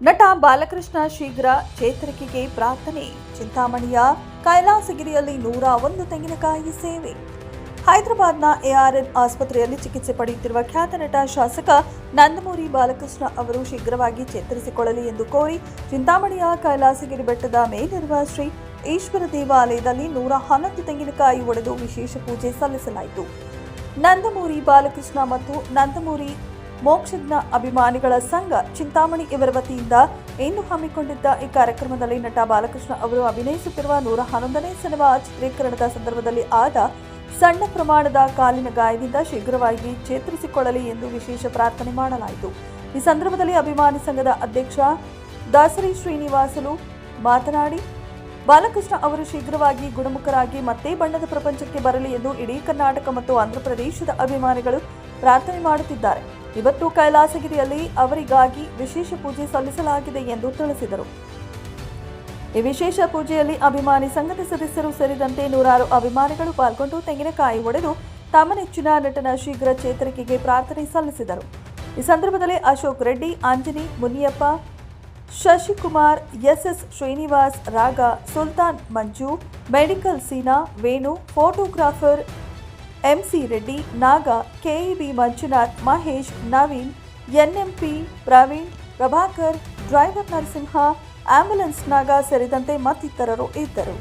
ನಟ ಬಾಲಕೃಷ್ಣ ಶೀಘ್ರ ಚೇತರಿಕೆಗೆ ಪ್ರಾರ್ಥನೆ. ಚಿಂತಾಮಣಿಯ ಕೈಲಾಸಗಿರಿಯಲ್ಲಿ 101 ತೆಂಗಿನಕಾಯಿ ಸೇವೆ. ಹೈದರಾಬಾದ್ನ ಎಆರ್ಎನ್ ಆಸ್ಪತ್ರೆಯಲ್ಲಿ ಚಿಕಿತ್ಸೆ ಪಡೆಯುತ್ತಿರುವ ಖ್ಯಾತ ನಟ ಶಾಸಕ ನಂದಮೂರಿ ಬಾಲಕೃಷ್ಣ ಅವರು ಶೀಘ್ರವಾಗಿ ಚೇತರಿಸಿಕೊಳ್ಳಲಿ ಎಂದು ಕೋರಿ ಚಿಂತಾಮಣಿಯ ಕೈಲಾಸಗಿರಿ ಬೆಟ್ಟದ ಮೇಲಿರುವ ಶ್ರೀ ಈಶ್ವರ ದೇವಾಲಯದಲ್ಲಿ 111 ತೆಂಗಿನಕಾಯಿ ಒಡೆದು ವಿಶೇಷ ಪೂಜೆ ಸಲ್ಲಿಸಲಾಯಿತು. ನಂದಮೂರಿ ಬಾಲಕೃಷ್ಣ ಮತ್ತು ನಂದಮೂರಿ ಮೋಕ್ಷಜ್ಞ ಅಭಿಮಾನಿಗಳ ಸಂಘ ಚಿಂತಾಮಣಿ ಇವರ ವತಿಯಿಂದ ಇಂದು ಹಮ್ಮಿಕೊಂಡಿದ್ದ ಈ ಕಾರ್ಯಕ್ರಮದಲ್ಲಿ ನಟ ಬಾಲಕೃಷ್ಣ ಅವರು ಅಭಿನಯಿಸುತ್ತಿರುವ 111ನೇ ಸಿನಿಮಾ ಚಿತ್ರೀಕರಣದ ಸಂದರ್ಭದಲ್ಲಿ ಆದ ಸಣ್ಣ ಪ್ರಮಾಣದ ಕಾಲಿನ ಗಾಯದಿಂದ ಶೀಘ್ರವಾಗಿ ಚೇತರಿಸಿಕೊಳ್ಳಲಿ ಎಂದು ವಿಶೇಷ ಪ್ರಾರ್ಥನೆ ಮಾಡಲಾಯಿತು. ಈ ಸಂದರ್ಭದಲ್ಲಿ ಅಭಿಮಾನಿ ಸಂಘದ ಅಧ್ಯಕ್ಷ ದಾಸರಿ ಶ್ರೀನಿವಾಸಲು ಮಾತನಾಡಿ, ಬಾಲಕೃಷ್ಣ ಅವರು ಶೀಘ್ರವಾಗಿ ಗುಣಮುಖರಾಗಿ ಮತ್ತೆ ಬಣ್ಣದ ಪ್ರಪಂಚಕ್ಕೆ ಬರಲಿ ಎಂದು ಇಡೀ ಕರ್ನಾಟಕ ಮತ್ತು ಆಂಧ್ರಪ್ರದೇಶದ ಅಭಿಮಾನಿಗಳು ಪ್ರಾರ್ಥನೆ ಮಾಡುತ್ತಿದ್ದಾರೆ. ಇವತ್ತು ಕೈಲಾಸಗಿರಿಯಲ್ಲಿ ಅವರಿಗಾಗಿ ವಿಶೇಷ ಪೂಜೆ ಸಲ್ಲಿಸಲಾಗಿದೆ ಎಂದು ತಿಳಿಸಿದರು. ಈ ವಿಶೇಷ ಪೂಜೆಯಲ್ಲಿ ಅಭಿಮಾನಿ ಸಂಘದ ಸದಸ್ಯರು ಸೇರಿದಂತೆ 100 ಅಭಿಮಾನಿಗಳು ಪಾಲ್ಗೊಂಡು ತೆಂಗಿನಕಾಯಿ ಒಡೆದು ತಮ್ಮ ನೆಚ್ಚಿನ ನಟನ ಶೀಘ್ರ ಚೇತರಿಕೆಗೆ ಪ್ರಾರ್ಥನೆ ಸಲ್ಲಿಸಿದರು. ಈ ಸಂದರ್ಭದಲ್ಲಿ Ashok Reddy, Anjani, Muniyappa, Shashikumar, SS Srinivas, Raga, Sultan, Manju, medical Seena, Venu, photographer MC Reddy, Naga, KEB Manjunath, Mahesh, Naveen, NMP Praveen, Prabhakar, driver Narasimha, ambulance Naga ಸೇರಿದಂತೆ ಮತ್ತಿತರರು ಇದ್ದರು.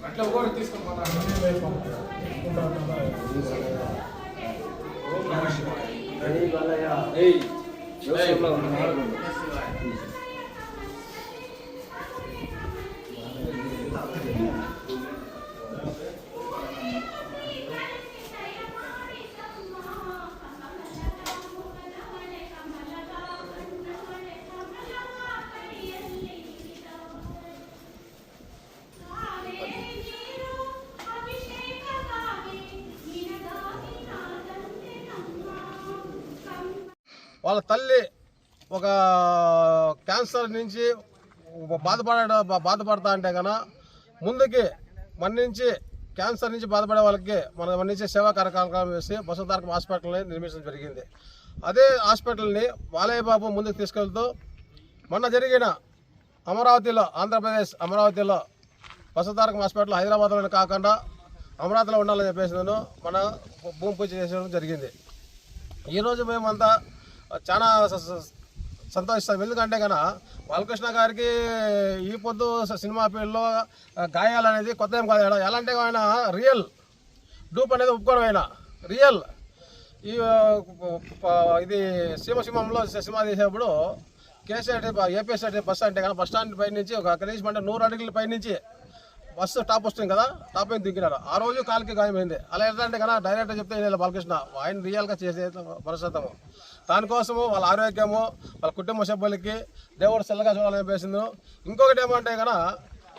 అట్లా కూడా తీసుకొని వాళ్ళ తల్లి ఒక క్యాన్సర్ నుంచి బాధపడతా అంటే కన్నా ముందుకి మన నుంచి క్యాన్సర్ నుంచి బాధపడే వాళ్ళకి మన నుంచి సేవా కార్యక్రమం వేసి బసవతారకం హాస్పిటల్ని నిర్మించడం జరిగింది. అదే హాస్పిటల్ని బాలయ్య బాబు ముందుకు తీసుకెళ్తూ మొన్న జరిగిన అమరావతిలో, ఆంధ్రప్రదేశ్ అమరావతిలో బసవతారకం హాస్పిటల్ హైదరాబాద్లోనే కాకుండా అమరావతిలో ఉండాలని చెప్పేసి నేను మన భూమి పూజ చేసడం జరిగింది. ఈరోజు మేమంతా చాలా సంతోషిస్తాం. ఎందుకంటే కన్నా బాలకృష్ణ గారికి ఈ పొద్దు సినిమా ఫీల్డ్లో గాయాలనేది కొత్త ఏం కాదు. ఎలాంటి ఆయన రియల్ డూప్ అనేది ఒప్పుకోవడం అయినా రియల్. ఇది సీమసింహంలో సినిమా తీసేప్పుడు కేసీఆర్ ఏపీఎస్ఆర్ బస్సు అంటే కానీ బస్ స్టాండ్ పై నుంచి ఒక కనీసం అంటే 100 అడుగుల పై నుంచి బస్సు టాప్ వస్తుంది కదా, టాప్ పైన దిగినారు. ఆ రోజు కాలుకి గాయమైంది. అలా ఎట్లా అంటే కన్నా డైరెక్టర్ చెప్తే బాలకృష్ణ ఆయన రియల్గా చేసే పరిస్థితము. దానికోసము వాళ్ళ ఆరోగ్యము, వాళ్ళ కుటుంబ సభ్యులకి దేవుడు చల్లగా చూడాలని చెప్పేసింది. ఇంకొకటి ఏమంటే కన్నా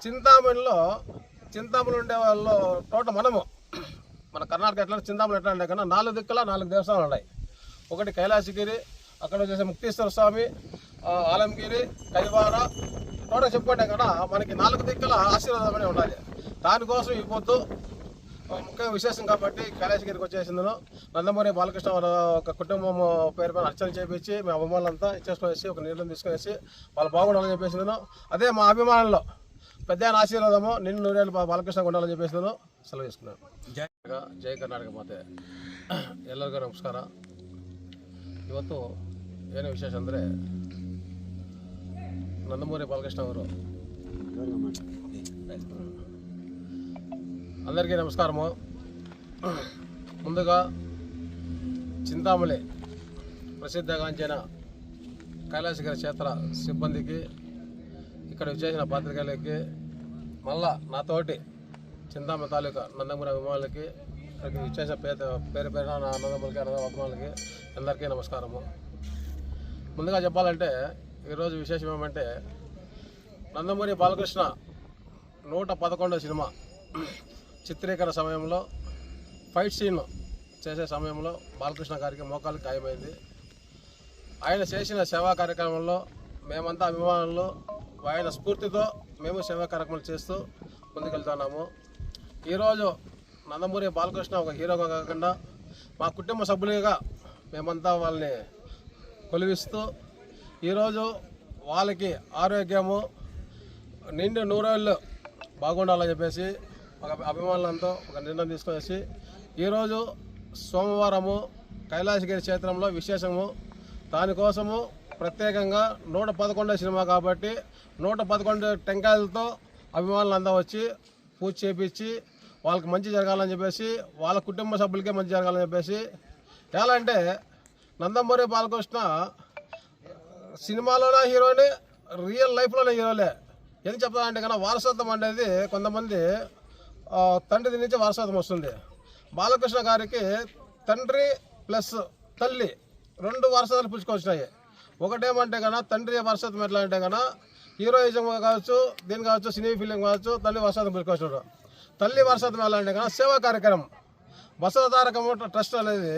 చింతామణిలో ఉండే వాళ్ళు టోటల్ మనము మన కర్ణాటక ఎట్లా చింతామణి ఎట్లా అంటే కన్నా 4 దిక్కుల 4 దేవస్థానాలు ఉన్నాయి. ఒకటి కైలాసగిరి, అక్కడ వచ్చేసి ముక్తేశ్వర స్వామి, ఆలంగిరి, కైవార, టోటల్ చెప్పుకుంటే కదా మనకి 4 దిక్కుల ఆశీర్వాదం ఉండాలి. దానికోసం ఈ పొద్దు ముఖ్య విశేషం కాబట్టి కైలాసగిరికి వచ్చేసిందను. నందమూరి బాలకృష్ణ ఒక కుటుంబం పేరు పైన అర్చన చేపించి మేము అభిమానులంతా ఇచ్చేసుకునేసి ఒక నిర్ణయం తీసుకునేసి వాళ్ళు బాగుండాలని చెప్పేసిందను. అదే మా అభిమానుల్లో పెద్ద ఆశీర్వాదము నిన్ను నూరేళ్ళు బాలకృష్ణ ఉండాలని చెప్పేసిందను. సెలవు తీసుకున్నాను. ಜೈ ಕರ್ನಾಟಕ ಮಾತೆ ಎಲ್ಲರಿಗೂ ನಮಸ್ಕಾರ. ಇವತ್ತು ಏನು ವಿಶೇಷ ಅಂದರೆ నందమూరి బాలకృష్ణ ಅವರು అందరికీ నమస్కారము. ముందుగా చింతామణి ప్రసిద్ధగాంచిన కైలాసగిరి క్షేత్ర సిబ్బందికి, ఇక్కడ విచ్చేసిన పాత్రికేయులకి, మళ్ళా నాతోటి చింతామణి తాలూకా నందమూరి అభిమానులకి, ఇక్కడికి విచ్చేసిన పేరు పేరున నా నందమూరికి అభిమానులకి అందరికీ నమస్కారము. ముందుగా చెప్పాలంటే ఈరోజు విశేషం ఏమంటే నందమూరి బాలకృష్ణ 111వ సినిమా చిత్రీకరణ సమయంలో ఫైట్ సీన్ చేసే సమయంలో బాలకృష్ణ గారికి మోకాలు గాయమైంది. ఆయన చేసిన సేవా కార్యక్రమంలో మేమంతా అభిమానులు ఆయన స్ఫూర్తితో మేము సేవా కార్యక్రమాలు చేస్తూ ముందుకెళ్తున్నాము. ఈరోజు నందమూరి బాలకృష్ణ ఒక హీరోగా కాకుండా మా కుటుంబ సభ్యులుగా మేమంతా వాళ్ళని కొలివిస్తూ ఈరోజు వాళ్ళకి ఆరోగ్యము నిండు 100 ఏళ్ళు బాగుండాలని చెప్పేసి ఒక అభిమానులంతా ఒక నిర్ణయం తీసుకొనేసి ఈరోజు సోమవారము కైలాసగిరి క్షేత్రంలో విశేషము. దానికోసము ప్రత్యేకంగా 111వ సినిమా కాబట్టి 111 టెంకాయలతో అభిమానులంతా వచ్చి పూజ చేపించి వాళ్ళకి మంచి జరగాలని చెప్పేసి, వాళ్ళ కుటుంబ సభ్యులకే మంచి జరగాలని చెప్పేసి. ఎలా అంటే నందమూరి బాలకృష్ణ సినిమాలోనే హీరోని, రియల్ లైఫ్లోనే హీరోలే. ఏం చెప్తానంటే కన్నా వారసత్వం అనేది కొంతమంది తండ్రి నుంచి వారసత్వం వస్తుంది. బాలకృష్ణ గారికి తండ్రి ప్లస్ తల్లి 2 వారసత్వాలు పుచ్చుకొచ్చినాయి. ఒకటేమంటే కన్నా తండ్రి వారసత్వం ఎట్లా అంటే కన్నా హీరోయిజం కావచ్చు, దీని కావచ్చు, సినీ ఫిలిం కావచ్చు, తల్లి వారసత్వం పుచ్చుకొచ్చినాడు. తల్లి వారసత్వం ఎలా అంటే కన్నా సేవా కార్యక్రమం బసవతారకం ట్రస్ట్ అనేది